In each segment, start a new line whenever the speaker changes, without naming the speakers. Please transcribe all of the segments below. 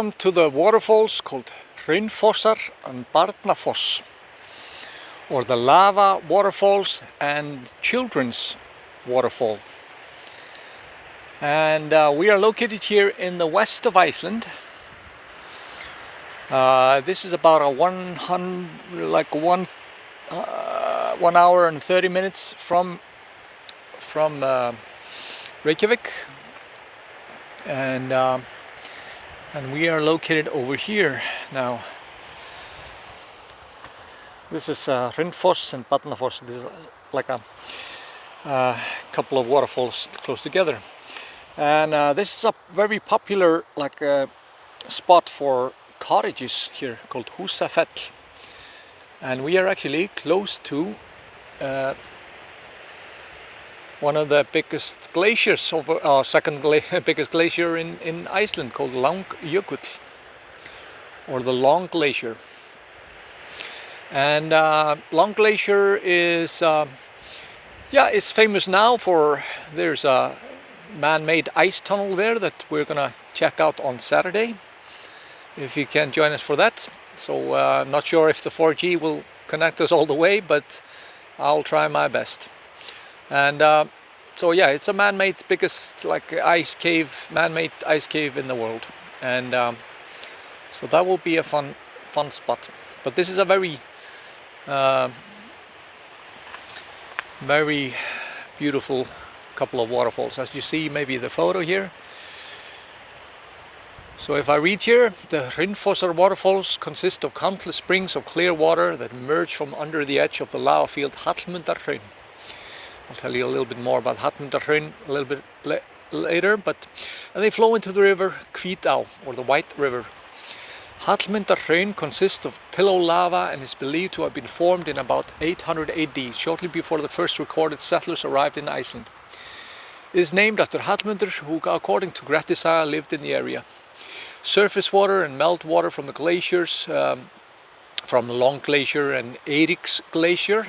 Welcome to the waterfalls called Hraunfossar and Barnafoss, or the lava waterfalls and children's waterfall. And we are located here in the west of Iceland. This is about a 1 hour and 30 minutes from Reykjavik, and we are located over here now. This is Hraunfoss and Barnafoss. This is like a couple of waterfalls close together, and this is a very popular spot for cottages here called Húsafell, and we are actually close to one of the biggest glaciers, second biggest glacier in Iceland, called Langjökull, or the Long Glacier. And Long Glacier is famous now for, there's a man-made ice tunnel there that we're gonna check out on Saturday, if you can join us for that. So not sure if the 4G will connect us all the way, but I'll try my best. And so yeah, it's a man-made, biggest man-made ice cave in the world, and so that will be a fun spot. But this is a very very beautiful couple of waterfalls, as you see maybe the photo here. So if I read here, the Hraunfossar waterfalls consist of countless springs of clear water that emerge from under the edge of the lava field Hraun. I'll tell you a little bit more about Hraun a little bit later, and they flow into the river Hvítá, or the White River. Hraun consists of pillow lava and is believed to have been formed in about 800 AD, shortly before the first recorded settlers arrived in Iceland. It is named after Hallmundur, who, according to Grettissaga, lived in the area. Surface water and meltwater from the glaciers, from the Long Glacier and Eiríks Glacier,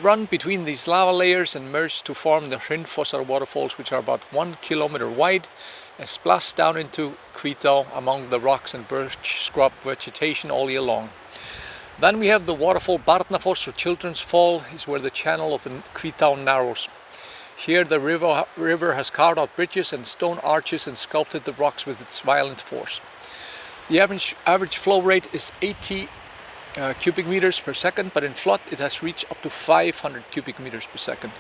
run between these lava layers and merge to form the Hraunfossar waterfalls, which are about 1 kilometer wide and splash down into Hvítá among the rocks and birch scrub vegetation all year long. Then we have the waterfall Barnafoss, or Children's Fall, is where the channel of the Hvítá narrows. Here the river has carved out bridges and stone arches and sculpted the rocks with its violent force. The average flow rate is 80 cubic meters per second, but in flood it has reached up to 500 cubic meters per second.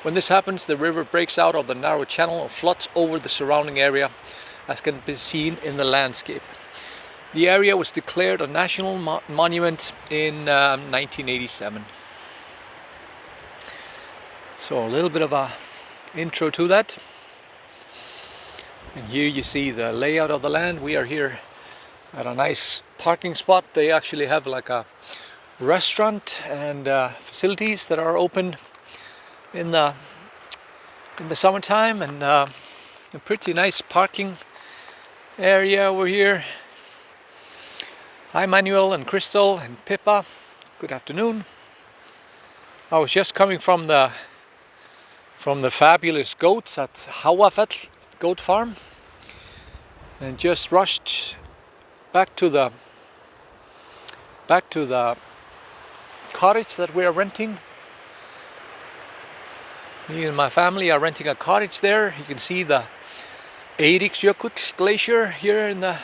When this happens, the river breaks out of the narrow channel and floods over the surrounding area, as can be seen in the landscape. The area was declared a national monument in 1987. So a little bit of a intro to that. And here you see the layout of the land. We are here at a nice parking spot. They actually have like a restaurant and facilities that are open in the summertime, and a pretty nice parking area over here. Hi Manuel and Crystal and Pippa, good afternoon. I was just coming from the fabulous goats at Hraunfossar goat farm, and just rushed back to the cottage that we are renting. Me and my family are renting a cottage there. You can see the Eiríksjökull glacier here in the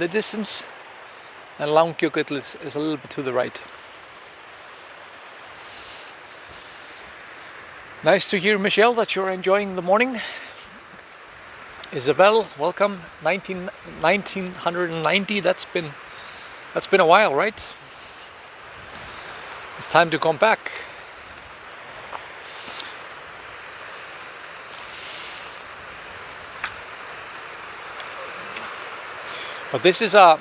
distance, and Langjökull is a little bit to the right. Nice to hear, Michelle, that you're enjoying the morning. Isabel, welcome. 1990. That's been a while, right? It's time to come back. But this is I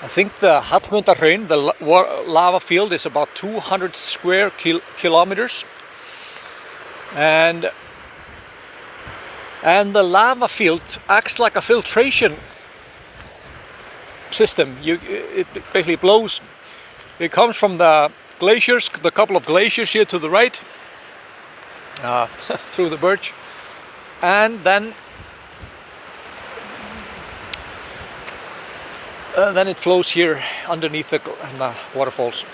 think the Hraun, the lava field, is about 200 square kilometers. And the lava field acts like a filtration system. It basically blows. It comes from the glaciers, the couple of glaciers here to the right, through the birch, and then then it flows here underneath the waterfalls.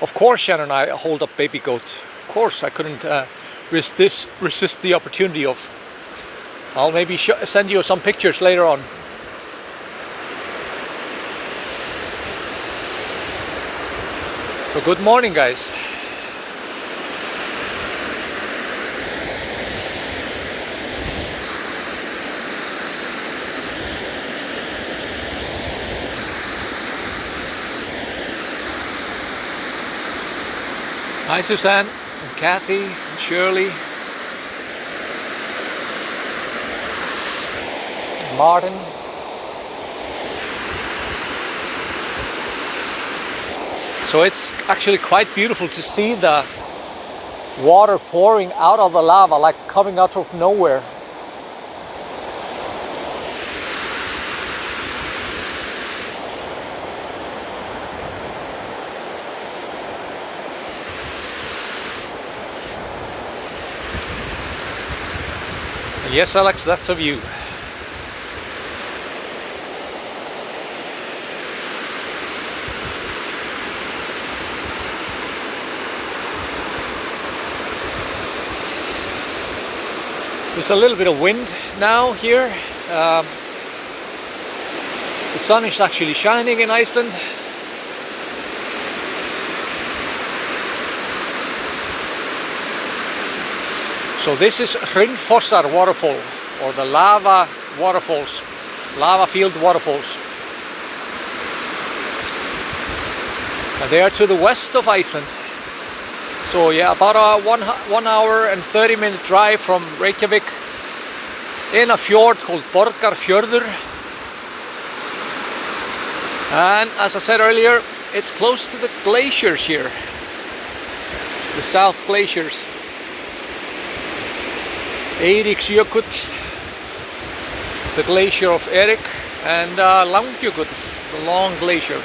Of course, Shannon and I hold up baby goat. Of course, I couldn't resist the opportunity of. I'll maybe send you some pictures later on. So good morning, guys. Hi Suzanne and Kathy and Shirley, and Martin. So it's actually quite beautiful to see the water pouring out of the lava, like coming out of nowhere. Yes, Alex, that's a view. There's a little bit of wind now here. The sun is actually shining in Iceland. So this is Hraunfossar waterfall, or the lava waterfalls, lava field waterfalls. And they are to the west of Iceland. So yeah, about a 1 hour and 30-minute drive from Reykjavik, in a fjord called Borgarfjörður. And as I said earlier, it's close to the glaciers here, the South Glaciers. Eiríksjökull, the glacier of Erik, and Langjökull, the long glacier.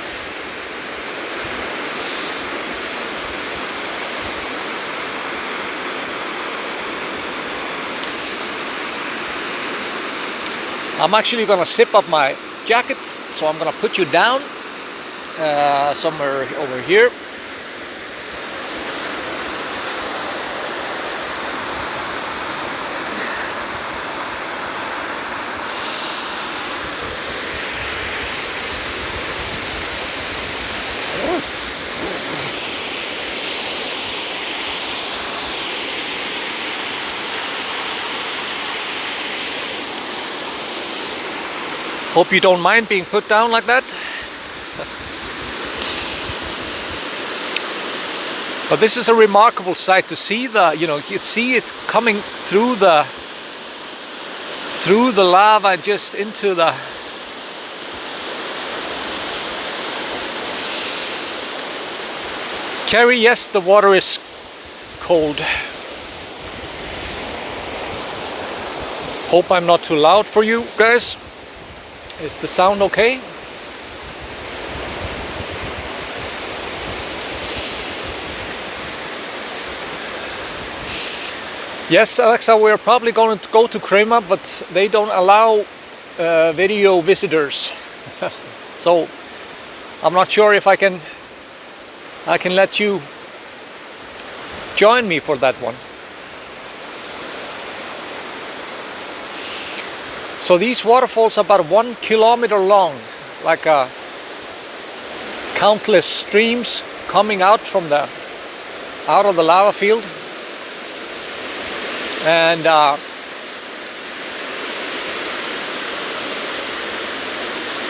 I'm actually gonna zip up my jacket, so I'm gonna put you down somewhere over here. Hope you don't mind being put down like that. But this is a remarkable sight to see you see it coming through the lava just into the Kerry. Yes, the water is cold. Hope I'm not too loud for you guys. Is the sound okay? Yes, Alexa, we're probably going to go to Krema, but they don't allow video visitors. So I'm not sure if I can let you join me for that one. So these waterfalls are about 1 kilometer long, like countless streams coming out of the lava field. And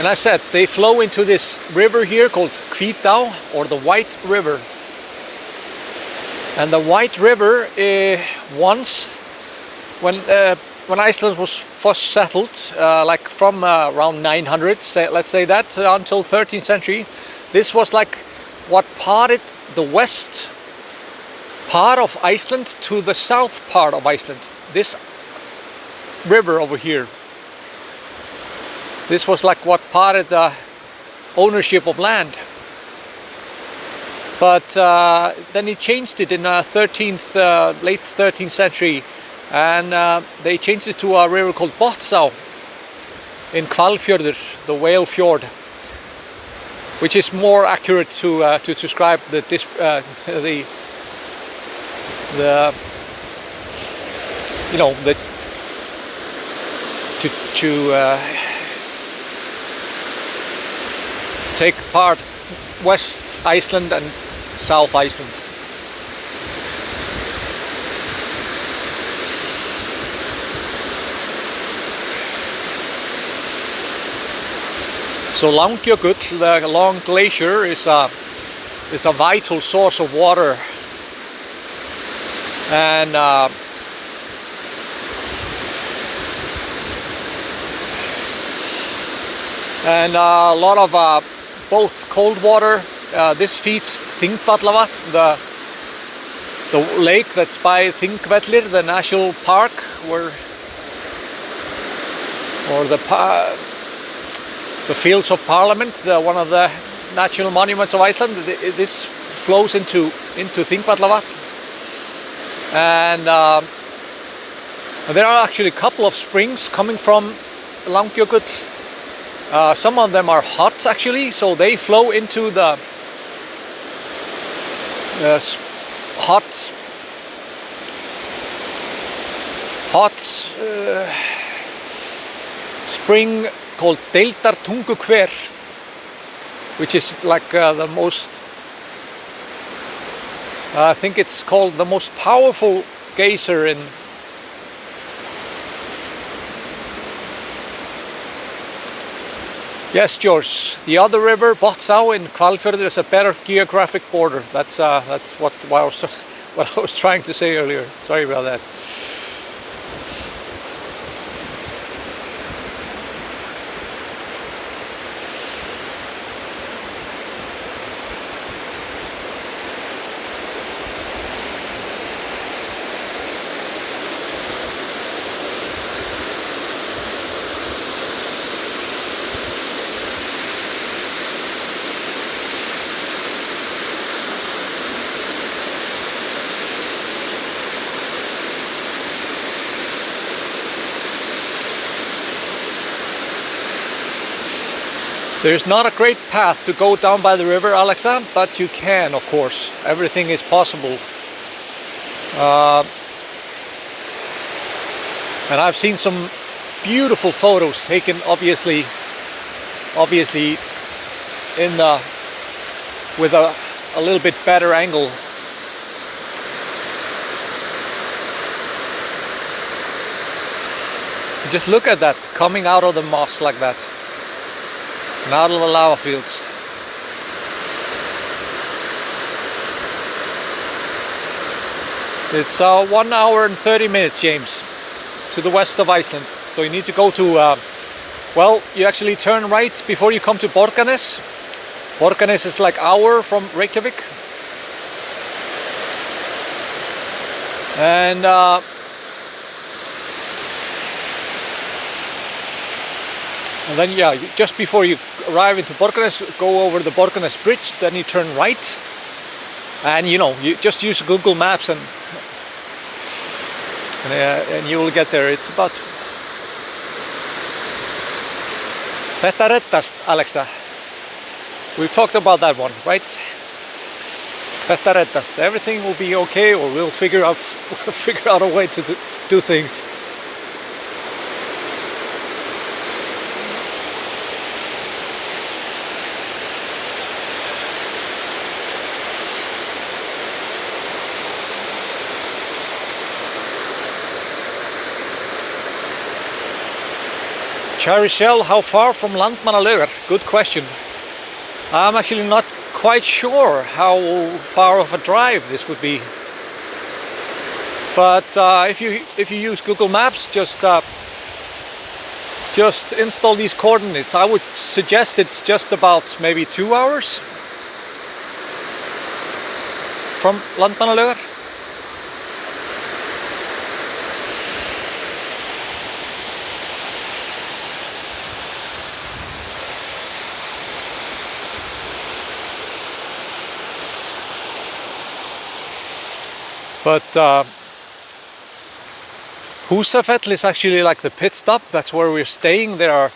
I said they flow into this river here called Hvítá, or the White River. And the White River once, when Iceland was first settled, like from around 900, let's say that, until 13th century, this was like what parted the west part of Iceland to the south part of Iceland. This river over here. This was like what parted the ownership of land. But then he changed it in late 13th century, and they changed it to a river called Botsá in Hvalfjörður, the whale fjord. which is more accurate to describe the you know, the to take part West Iceland and South Iceland. So Langjökull, the long glacier, is a vital source of water, and a lot of both cold water. This feeds Þingvallavatn, the lake that's by Þingvellir, the national park, or the Fields of Parliament, one of the national monuments of Iceland. This flows into Þingvallavatn, and there are actually a couple of springs coming from Langjökull. Some of them are hot actually, so they flow into the hot spring called Deildartungukver, which is like the most, I think it's called the most powerful geyser in Yes, George. The other river, Botsá in Hvalfjörður, is a better geographic border. That's what I was trying to say earlier. Sorry about that. There's not a great path to go down by the river, Alexa, but you can, of course. Everything is possible. And I've seen some beautiful photos taken, obviously in with a little bit better angle. Just look at that, coming out of the moss like that. And out of the lava fields. It's 1 hour and 30 minutes, James, to the west of Iceland. So you need to go to, well, you actually turn right before you come to Borgarnes. Borgarnes is like an hour from Reykjavik. And then, yeah, just before you arrive into Borgarnes, go over the Borgarnes bridge, then you turn right. And you know, you just use Google Maps and you will get there. It's about... Þetta reddast, Alexa. We've talked about that one, right? Þetta reddast. Everything will be okay, or we'll figure out a way to do things. Cherry Shell, how far from Landmannalaugar? Good question. I'm actually not quite sure how far of a drive this would be. But if you use Google Maps, just install these coordinates. I would suggest it's just about maybe 2 hours from Landmannalaugar. But Húsafell is actually like the pit stop. That's where we're staying. There are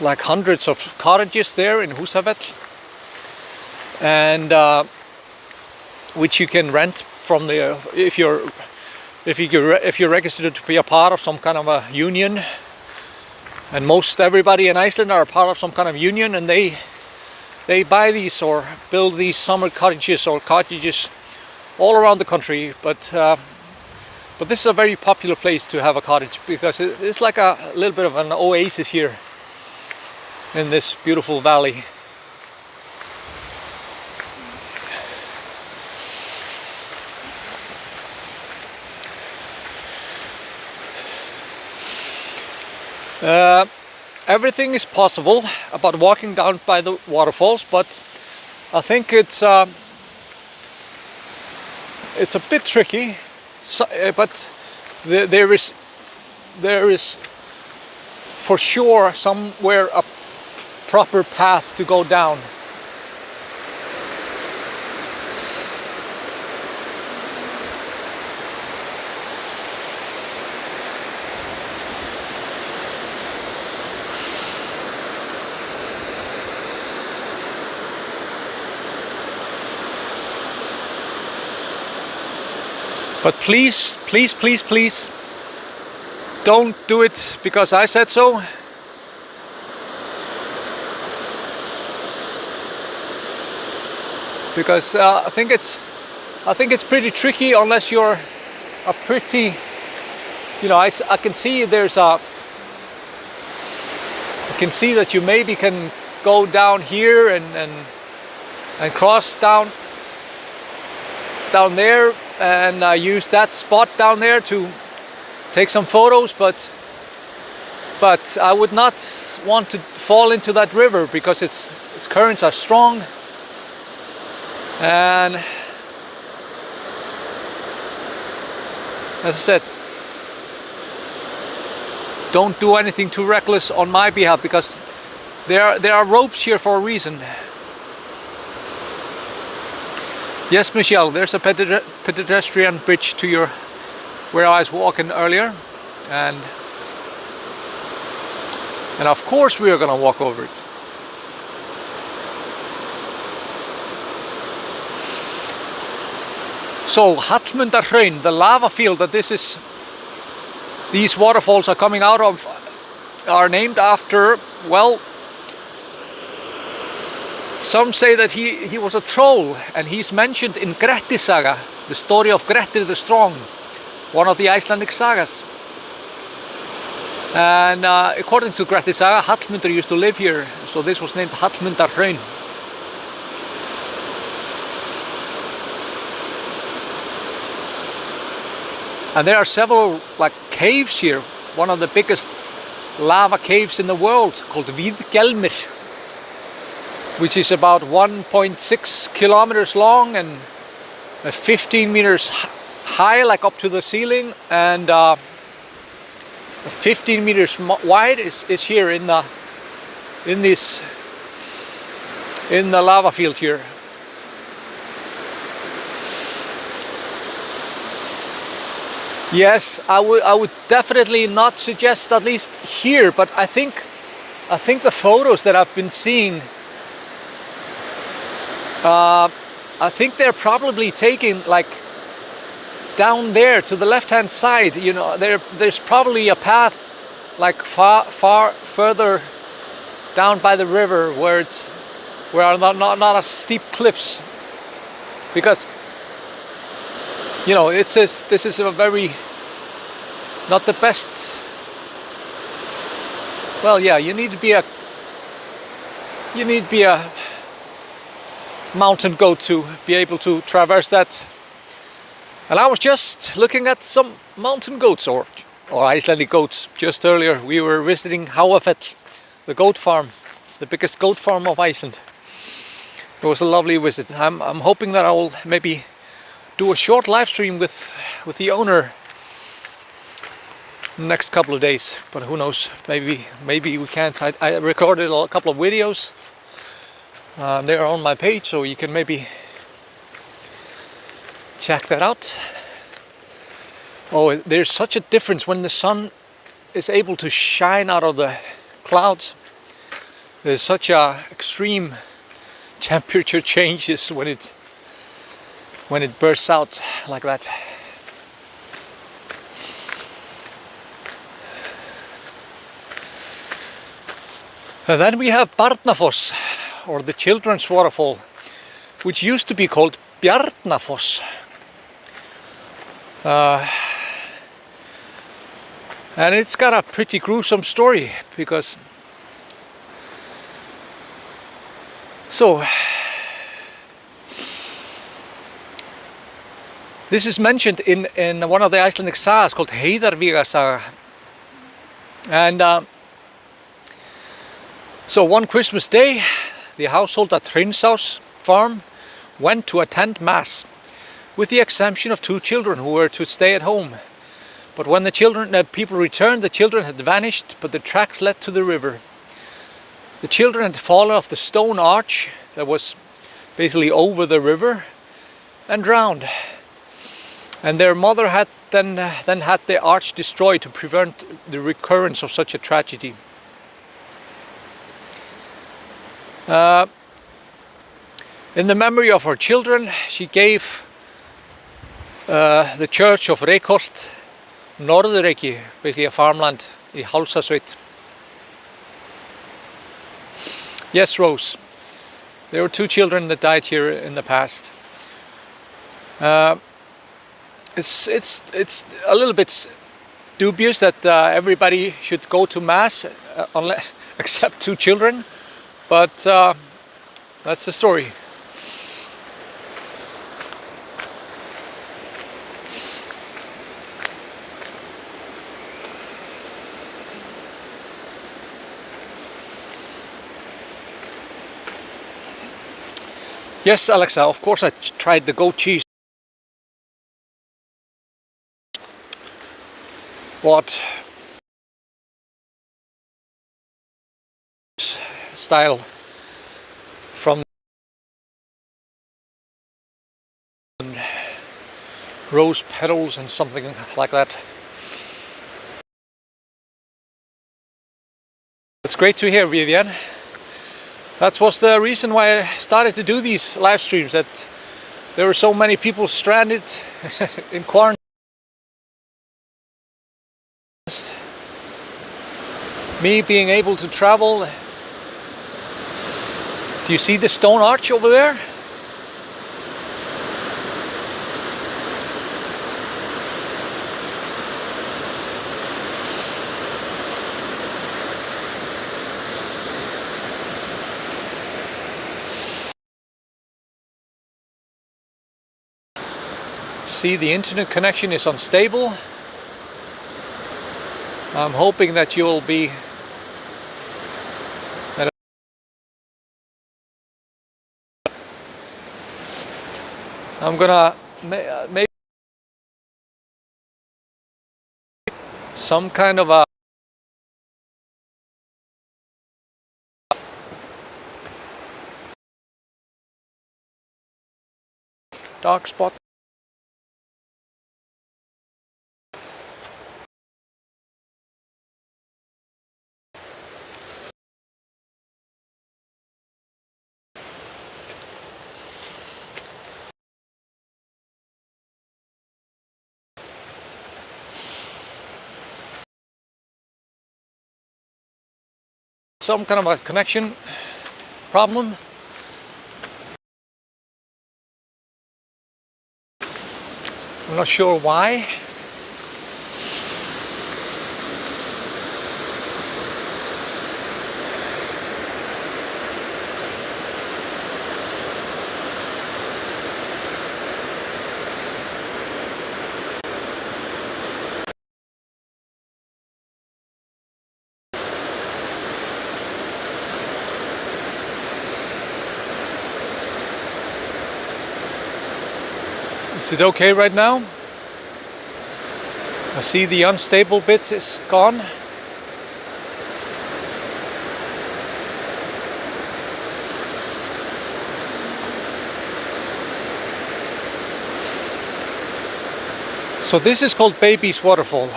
like hundreds of cottages there in Húsavík, and which you can rent from the if you're registered to be a part of some kind of a union. And most everybody in Iceland are a part of some kind of union, and they buy these or build these summer cottages or cottages all around the country. But this is a very popular place to have a cottage, because it's like a little bit of an oasis here in this beautiful valley. Everything is possible about walking down by the waterfalls, but I think it's a bit tricky. But there is for sure somewhere a proper path to go down. But please, please, please, please, don't do it because I said so. Because I think it's pretty tricky unless you're a pretty, I can see I can see that you maybe can go down here and cross down there. And use that spot down there to take some photos, but I would not want to fall into that river because its currents are strong, and as I said, don't do anything too reckless on my behalf, because there are ropes here for a reason. Yes, Michelle, there's a pedestrian bridge to where I was walking earlier, and of course we are gonna walk over it. So Hraun, the lava field that these waterfalls are coming out of, are named after, well, some say that he was a troll, and he's mentioned in Grettir saga, the story of Grettir the Strong, one of the Icelandic sagas. And according to Grettir saga, Hallmundur used to live here, so this was named Hraun. And there are several caves here. One of the biggest lava caves in the world, called Viðgelmir, which is about 1.6 kilometers long and 15 meters high, up to the ceiling, and 15 meters wide is here in the lava field here. Yes, I would definitely not suggest, at least here, but I think the photos that I've been seeing, I think they're probably taken down there to the left-hand side. There's probably a path far further down by the river where are not as steep cliffs, because this is a very not the best. Well, yeah, you need to be a mountain goat to be able to traverse that. And I was just looking at some mountain goats or Icelandic goats just earlier. We were visiting Hraunfossar, the goat farm, the biggest goat farm of Iceland. It was a lovely visit. I'm hoping that I will maybe do a short live stream with the owner next couple of days, but who knows, maybe we can't. I recorded a couple of videos. They are on my page, so you can maybe check that out. Oh, there's such a difference when the sun is able to shine out of the clouds. There's such a extreme temperature changes when it bursts out like that. And then we have Barnafoss, or the children's waterfall, which used to be called Barnafoss. And it's got a pretty gruesome story, because this is mentioned in one of the Icelandic sagas called Hraunfossar saga. And so one Christmas day, the household at Hraunfoss farm went to attend Mass, with the exception of 2 children who were to stay at home. But when the people returned, the children had vanished, but the tracks led to the river. The children had fallen off the stone arch that was basically over the river and drowned. And their mother had then had the arch destroyed to prevent the recurrence of such a tragedy. In the memory of her children, she gave the church of Reykholt Norðureyki, basically a farmland in Hálsasveit. Yes, Rose, there were 2 children that died here in the past. It's a little bit dubious that everybody should go to Mass except 2 children, but that's the story. Yes, Alexa, of course I tried the goat cheese. What style from rose petals and something like that. It's great to hear, Vivian. That was the reason why I started to do these live streams, that there were so many people stranded in quarantine. Me being able to travel. Do you see the stone arch over there? See, the internet connection is unstable. I'm hoping that you'll be I'm gonna maybe some kind of a dark spot. Some kind of a connection problem. I'm not sure why. Is it okay right now? I see the unstable bit is gone. So this is called Baby's Waterfall.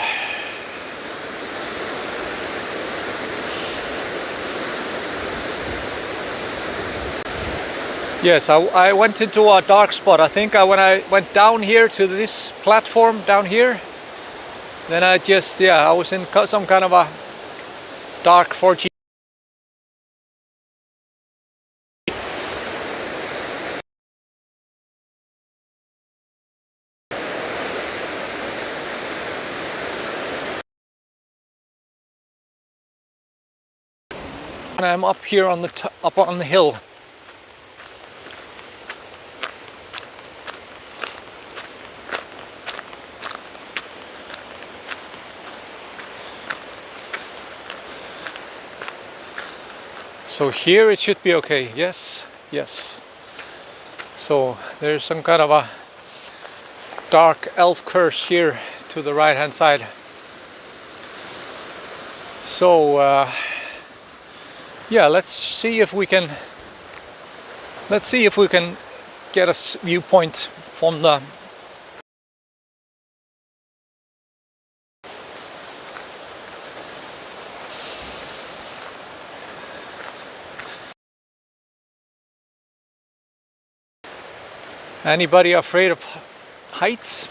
Yes, I went into a dark spot. I think when I went down here to this platform down here, then I was in some kind of a dark 4G. And I'm up here on up on the hill. So here it should be okay. Yes, yes. So there's some kind of a dark elf curse here to the right hand side. So yeah, let's see if we can get a viewpoint from the Anybody afraid of heights?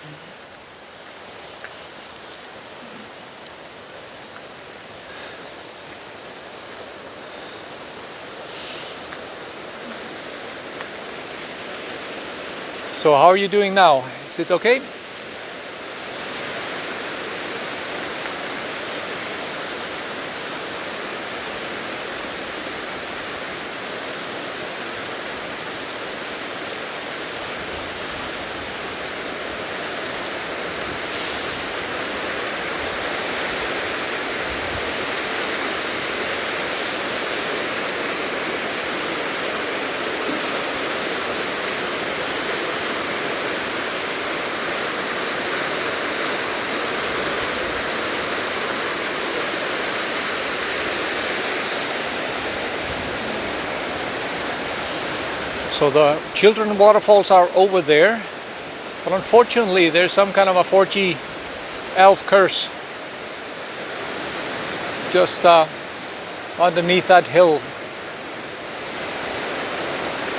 So how are you doing now? Is it okay? So the children waterfalls are over there, but unfortunately there's some kind of a 4G elf curse just underneath that hill.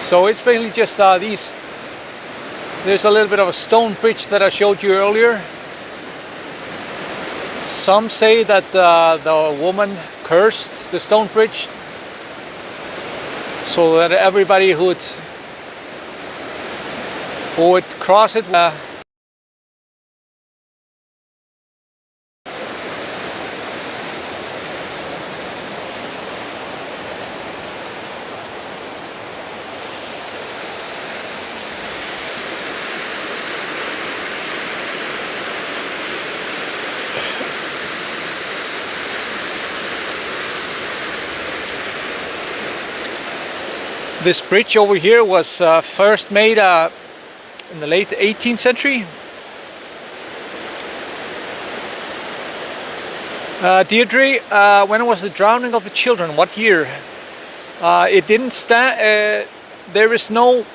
So it's basically just there's a little bit of a stone bridge that I showed you earlier. Some say that the woman cursed the stone bridge so that everybody who would cross it this bridge over here was first made in the late 18th century. Deirdre, when was the drowning of the children? What year? It didn't stand. There is no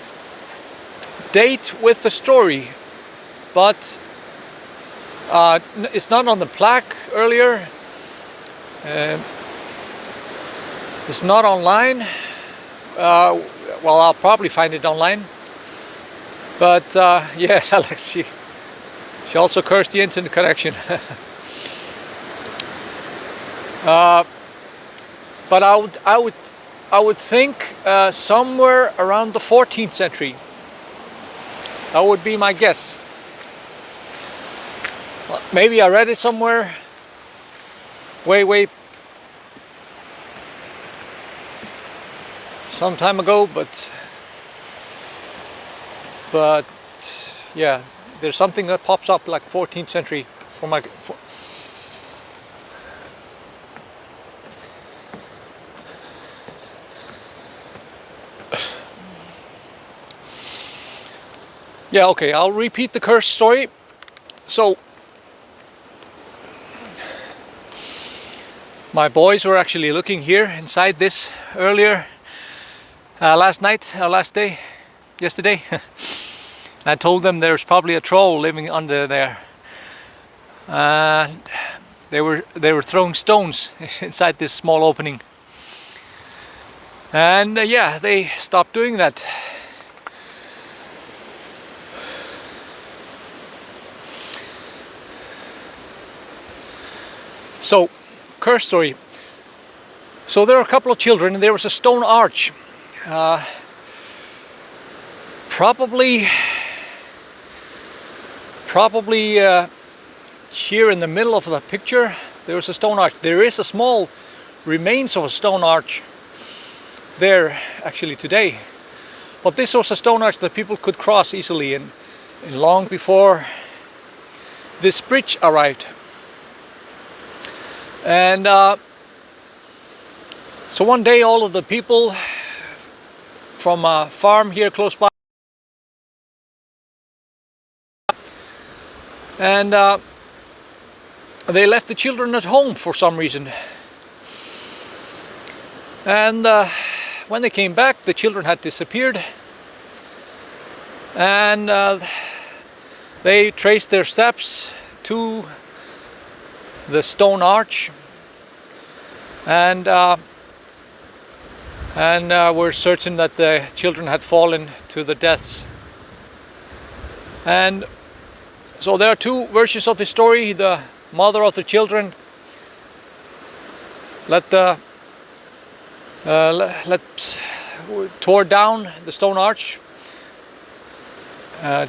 date with the story, but it's not on the plaque earlier. It's not online. Well, I'll probably find it online. But yeah, Alex, she also cursed the internet connection. But I would think somewhere around the 14th century. That would be my guess. Well, maybe I read it somewhere way some time ago, but yeah, there's something that pops up like 14th century for my. Yeah, okay, I'll repeat the curse story. So my boys were actually looking here inside this earlier last night, last day, yesterday. And I told them there's probably a troll living under there. They were throwing stones inside this small opening. And yeah, they stopped doing that. So, curse story. So there are a couple of children, and there was a stone arch. Probably here in the middle of the picture, there was a stone arch. There is a small remains of a stone arch there actually today. But this was a stone arch that people could cross easily, and long before this bridge arrived. And so one day all of the people from a farm here close by, and they left the children at home for some reason. And when they came back, the children had disappeared. And they traced their steps to the stone arch, and were certain that the children had fallen to their deaths. And so there are two versions of the story. The mother of the children tore down the stone arch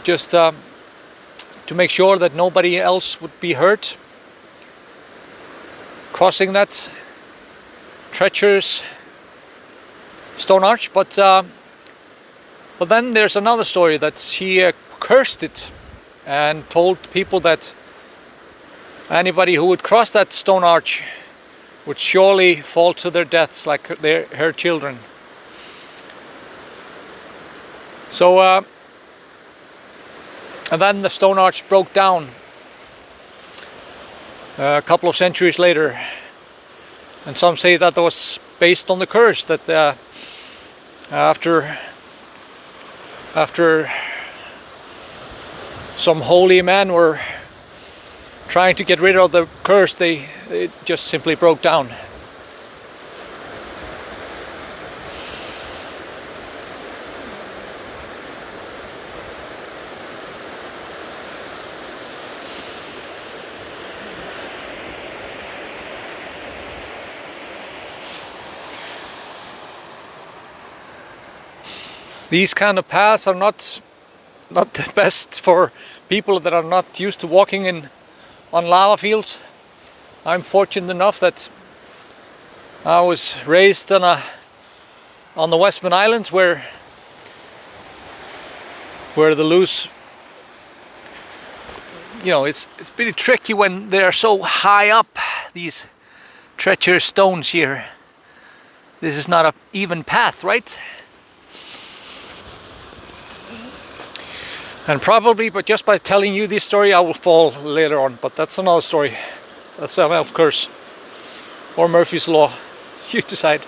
just to make sure that nobody else would be hurt crossing that treacherous stone arch. But then there's another story that she cursed it and told people that anybody who would cross that stone arch would surely fall to their deaths like her children. So and then the stone arch broke down a couple of centuries later, and some say that was based on the curse that after some holy men were trying to get rid of the curse, it just simply broke down. These kind of paths are not the best for people that are not used to walking on lava fields. I'm fortunate enough that I was raised on the Westman Islands where the loose, it's pretty tricky when they are so high up, these treacherous stones here. This is not an even path, right? And probably, but just by telling you this story, I will fall later on. But that's another story. That's of course, or Murphy's Law. You decide.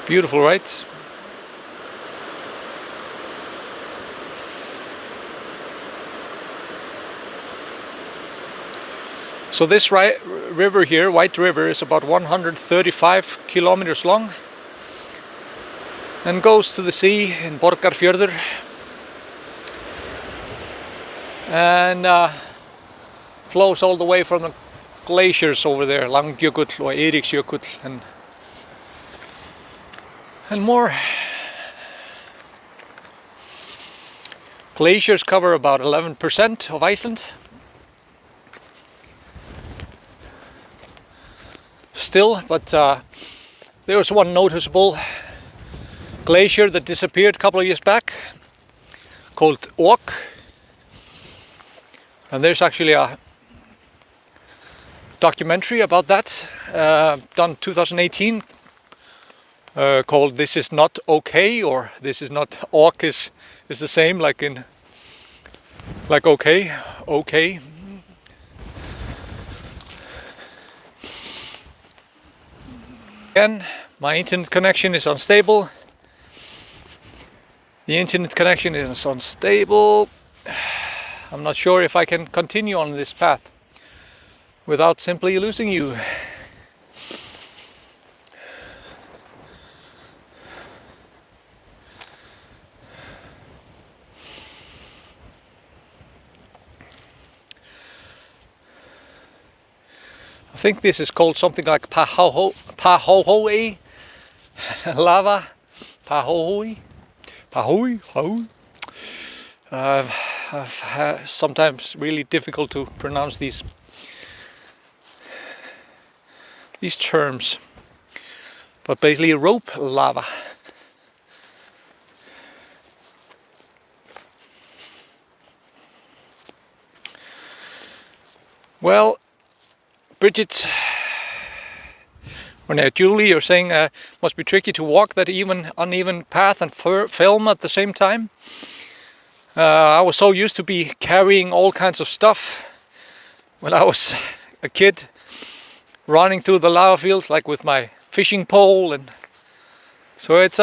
Beautiful, right? So this river here, White River, is about 135 kilometers long and goes to the sea in Borgarfjörður and flows all the way from the glaciers over there, Langjökull or Eiríksjökull and more. Glaciers cover about 11% of Iceland. Still, but there was one noticeable glacier that disappeared a couple of years back called Ok, and there's actually a documentary about that done 2018 called This Is Not Okay, or This Is Not Ok is the same like okay. Again, my internet connection is unstable. The internet connection is unstable. I'm not sure if I can continue on this path without simply losing you. think this is called something like Pahohoe lava. Pahohoe. Sometimes really difficult to pronounce these terms, but basically rope lava. Well, Bridget, or now Julie, you're saying must be tricky to walk that uneven path and film at the same time. I was so used to be carrying all kinds of stuff when I was a kid, running through the lava fields like with my fishing pole, and so it's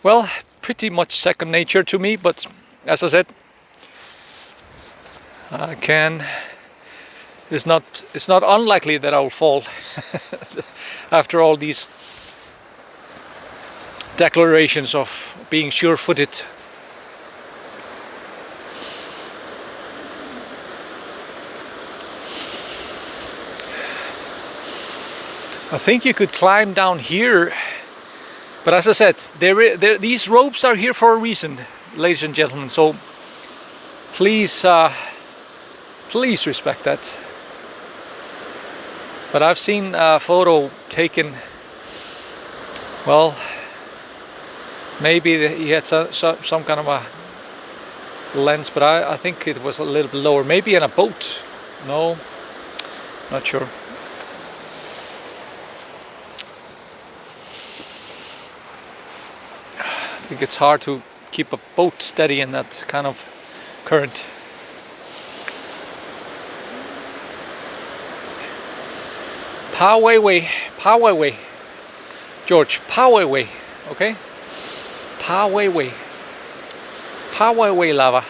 well, pretty much second nature to me. But as I said, it's not unlikely that I'll fall after all these declarations of being sure-footed. I think you could climb down here, but as I said, these ropes are here for a reason, ladies and gentlemen. So please respect that. But I've seen a photo taken. Well, maybe he had some kind of a lens, but I think it was a little bit lower. Maybe in a boat. No, not sure. I think it's hard to keep a boat steady in that kind of current. Poway, George, Poway, okay? Poway lava.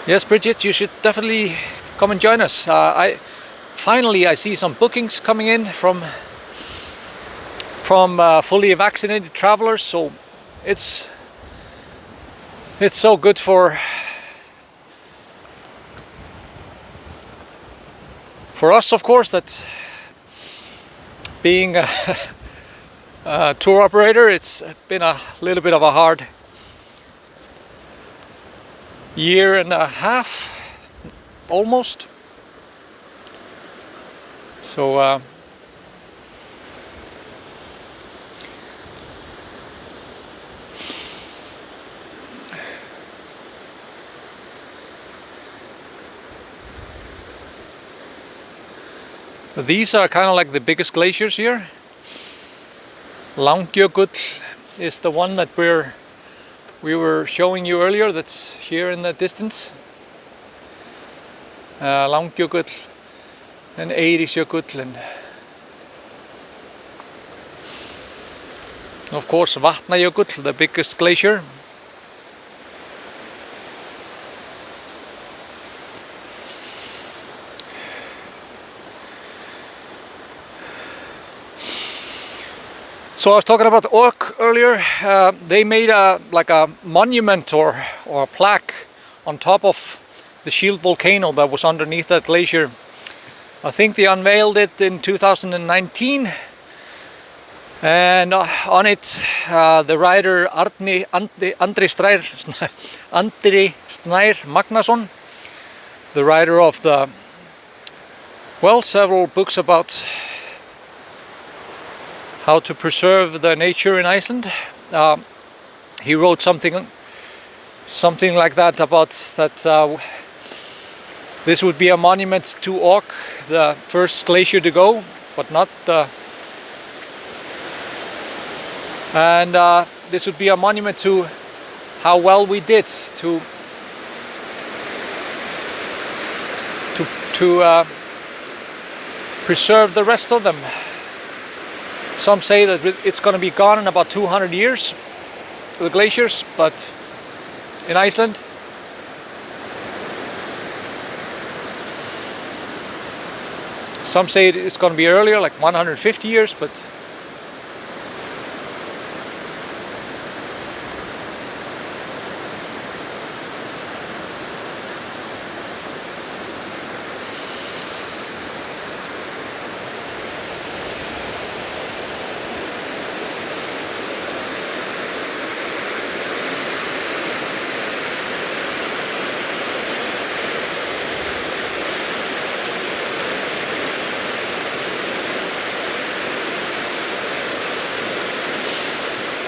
Yes, Bridget, you should definitely come and join us. Finally I see some bookings coming in from fully vaccinated travelers, so it's so good for us, of course, that being a tour operator, it's been a little bit of a hard year and a half, almost. So these are kind of like the biggest glaciers here. Langjökull is the one that we were showing you earlier, that's here in the distance. Langjökull and Eiríksjökull, and of course Vatnajökull, the biggest glacier. So I was talking about Ork earlier. They made like a monument or a plaque on top of the shield volcano that was underneath that glacier. I think they unveiled it in 2019, and on it the writer Andri Snær Magnason, the writer of several books about how to preserve the nature in Iceland. He wrote something like that, about that this would be a monument to Ork, the first glacier to go, but not the... And this would be a monument to how well we did to preserve the rest of them. Some say that it's going to be gone in about 200 years, the glaciers, but in Iceland, some say it's going to be earlier, like 150 years, but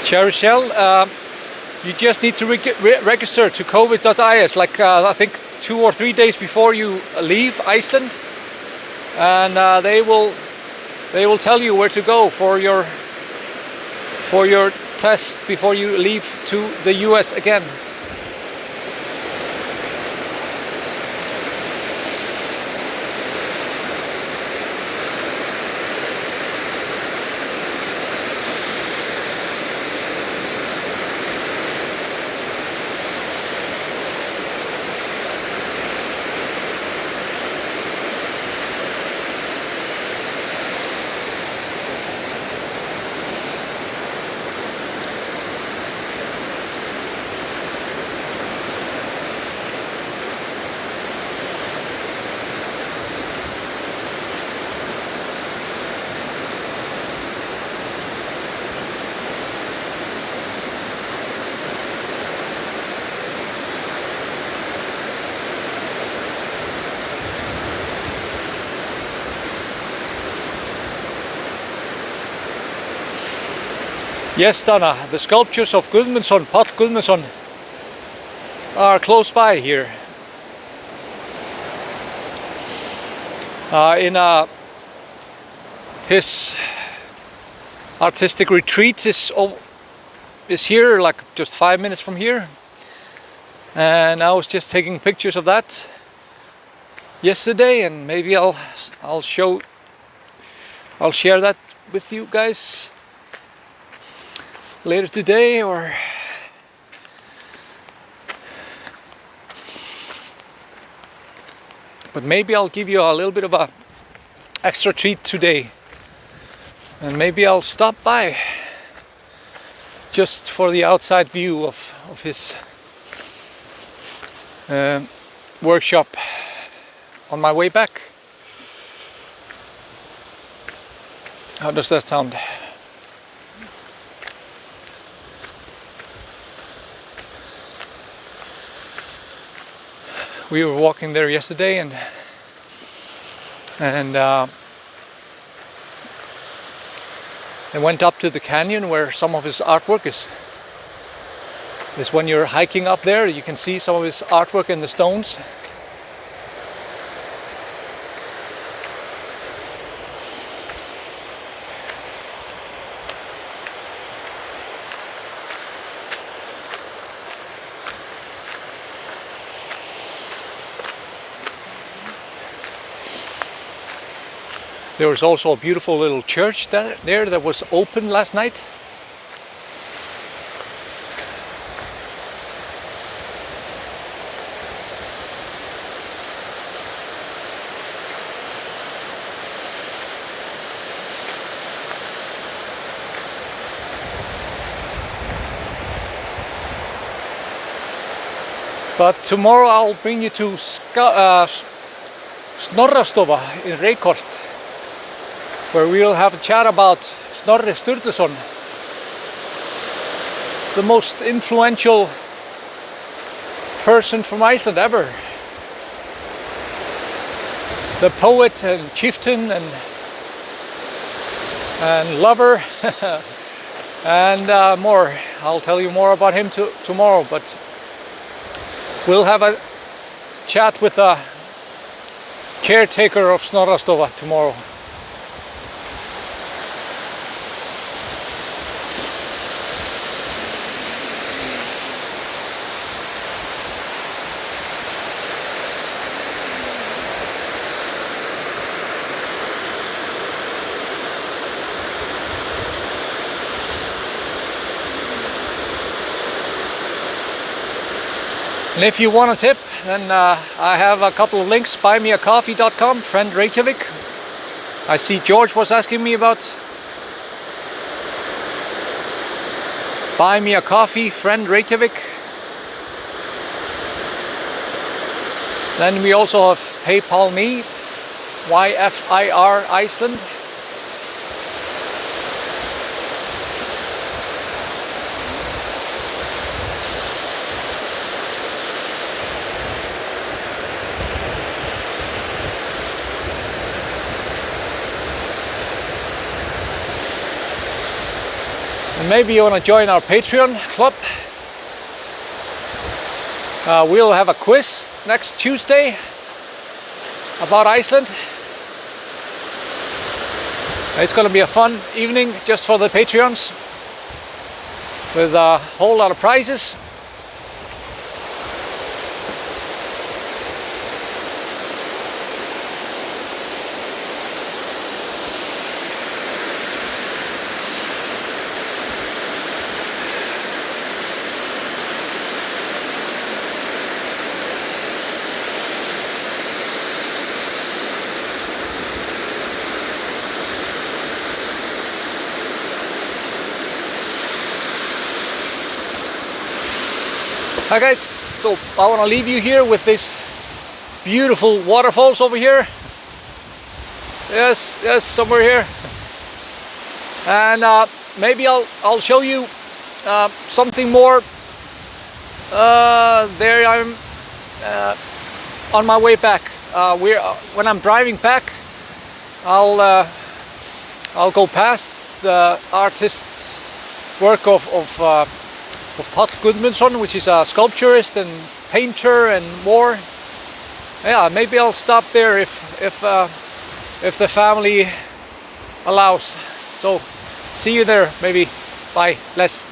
Cherishell, you just need to register to covid.is, like I think 2 or 3 days before you leave Iceland, and they will tell you where to go for your test before you leave to the US again. Yes, Donna, the sculptures of Guðmundsson, Páll Guðmundsson, are close by here. His artistic retreat is here, like just 5 minutes from here, and I was just taking pictures of that yesterday, and maybe I'll share that with you guys later today, but maybe I'll give you a little bit of a extra treat today, and maybe I'll stop by just for the outside view of his workshop on my way back. How does that sound? We were walking there yesterday, and I went up to the canyon where some of his artwork is. When you're hiking up there, you can see some of his artwork in the stones. There was also a beautiful little church there that was open last night. But tomorrow I'll bring you to Snorrastofa in Reykjavik, where we'll have a chat about Snorri Sturluson, the most influential person from Iceland ever. The poet and chieftain and lover and more. I'll tell you more about him tomorrow, but we'll have a chat with the caretaker of Snorrastofa tomorrow. And if you want a tip, then I have a couple of links. buymeacoffee.com, Friend Reykjavik. I see George was asking me about Buy Me a Coffee, Friend Reykjavik. Then we also have PayPal Me, YFIR Iceland. And maybe you want to join our Patreon club. We'll have a quiz next Tuesday about Iceland. It's going to be a fun evening just for the Patreons with a whole lot of prizes. Hi guys, so I want to leave you here with this beautiful waterfalls over here. Yes, somewhere here. And maybe I'll show you something more. There I'm on my way back. When I'm driving back, I'll go past the artist's work of Páll Guðmundsson, which is a sculpturist and painter and more. Yeah, maybe I'll stop there if the family allows. So see you there maybe. Bye. Bless.